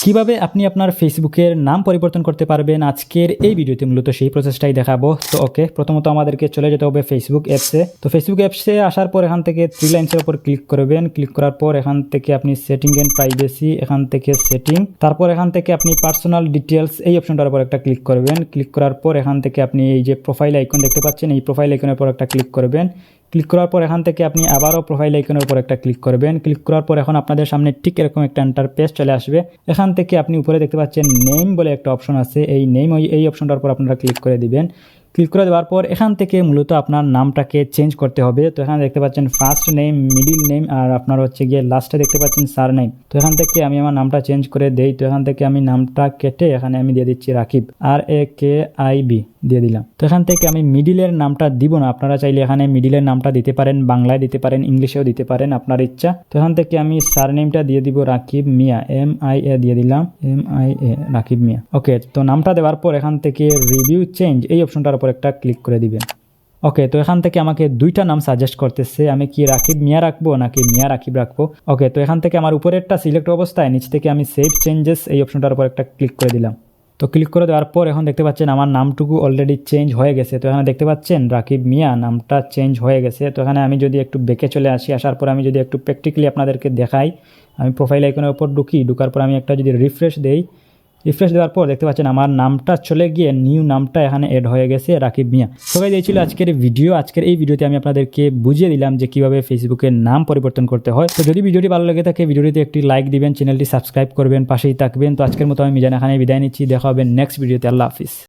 কিভাবে আপনি আপনার ফেসবুকের নাম পরিবর্তন করতে পারবেন আজকের এই ভিডিওতে মূলত সেই প্রসেসটাই দেখাবো। তো ওকে, প্রথমত আমাদেরকে চলে যেতে হবে ফেসবুক অ্যাপসে। তো ফেসবুক অ্যাপসে আসার পর এখান থেকে থ্রি লাইন্সের উপর ক্লিক করবেন। ক্লিক করার পর এখান থেকে আপনি সেটিং এন্ড প্রাইভেসি, এখান থেকে সেটিং, তারপর এখান থেকে আপনি পার্সোনাল ডিটেলস এই অপশনটার উপর একটা ক্লিক করবেন। ক্লিক করার পর এখান থেকে আপনি এই যে প্রোফাইল আইকন দেখতে পাচ্ছেন, এই প্রোফাইল আইকনের উপর একটা ক্লিক করবেন। ক্লিক করার পর এখান থেকে আপনি আবারও প্রোফাইল আইকনের উপর একটা ক্লিক করবেন। ক্লিক করার পর এখন আপনাদের সামনে ঠিক এরকম একটা ইন্টারফেস চলে আসবে। এখান থেকে আপনি উপরে দেখতে পাচ্ছেন নেম বলে একটা অপশন আছে, এই নেম এই অপশনটার উপর আপনারা ক্লিক করে দিবেন। ক্লিক করে দেওয়ার পর এখান থেকে মূলত আপনার নামটাকে চেঞ্জ করতে হবে। তো এখানে দেখতে পাচ্ছেন ফার্স্ট নেম, মিডিল নেম আর আপনার হচ্ছে গিয়ে লাস্টে দেখতে পাচ্ছেন সার নেম। তো এখান থেকে আমি আমার নামটা চেঞ্জ করে দেই। তো এখান থেকে আমি নামটা কেটে এখানে আমি দিয়ে দিচ্ছি রাকিব, RAKIB দিয়ে দিলাম। তো এখান থেকে আমি মিডিলের নামটা দিব না, আপনারা চাইলে এখানে মিডিলের নামটা দিতে পারেন, বাংলায় দিতে পারেন, ইংলিশেও দিতে পারেন, আপনার ইচ্ছা। তো এখান থেকে আমি সার নেমটা দিয়ে দিব রাকিব মিয়া, MIA দিয়ে দিলাম, MIA রাকিব মিয়া। ওকে, তো নামটা দেওয়ার পর এখান থেকে রিভিউ চেঞ্জ এই অপশনটার উপর একটা ক্লিক করে দিবেন। ওকে, তো এখান থেকে আমাকে দুইটা নাম সাজেস্ট করতেছে, আমি কি রাকিব মিয়া রাখবো নাকি মিয়া রাকিব রাখবো। ওকে, তো এখান থেকে আমার উপরেরটা সিলেক্ট অবস্থায় নিচ থেকে আমি সেভ চেঞ্জেস এই অপশনটার উপর একটা ক্লিক করে দিলাম। তো ক্লিক করে দেওয়ার পর এখন দেখতে পাচ্ছেন আমার নামটুকু অলরেডি চেঞ্জ হয়ে গেছে। তো এখানে দেখতে পাচ্ছেন রাকিব মিয়া নামটা চেঞ্জ হয়ে গেছে। তো এখানে আমি যদি একটু বেঁকে চলে আসি, আসার পর আমি যদি একটু প্র্যাকটিক্যালি আপনাদেরকে দেখাই, আমি প্রোফাইল আইকনের উপর ঢুকার পর আমি একটা যদি রিফ্রেশ দেই, রিফ্রেশ দেওয়ার পর দেখতে পাচ্ছেন আমার নামটা চলে গিয়ে নিউ নামটা এখানে এড হয়ে গেছে রাকিব মিয়া। সবাই দিয়েছিল আজকের ভিডিও। আজকের এই ভিডিওতে আমি আপনাদেরকে বুঝিয়ে দিলাম যে কিভাবে ফেসবুকের নাম পরিবর্তন করতে হয়। তো যদি ভিডিওটি ভালো লেগে থাকে ভিডিওটিতে একটি লাইক দিবেন, চ্যানেলটি সাবস্ক্রাইব করবেন, পাশেই থাকবেন। তো আজকের মতো আমি মিজান এখানে বিদায় নিচ্ছি, দেখা হবে নেক্সট ভিডিওতে। আল্লাহ হাফিজ।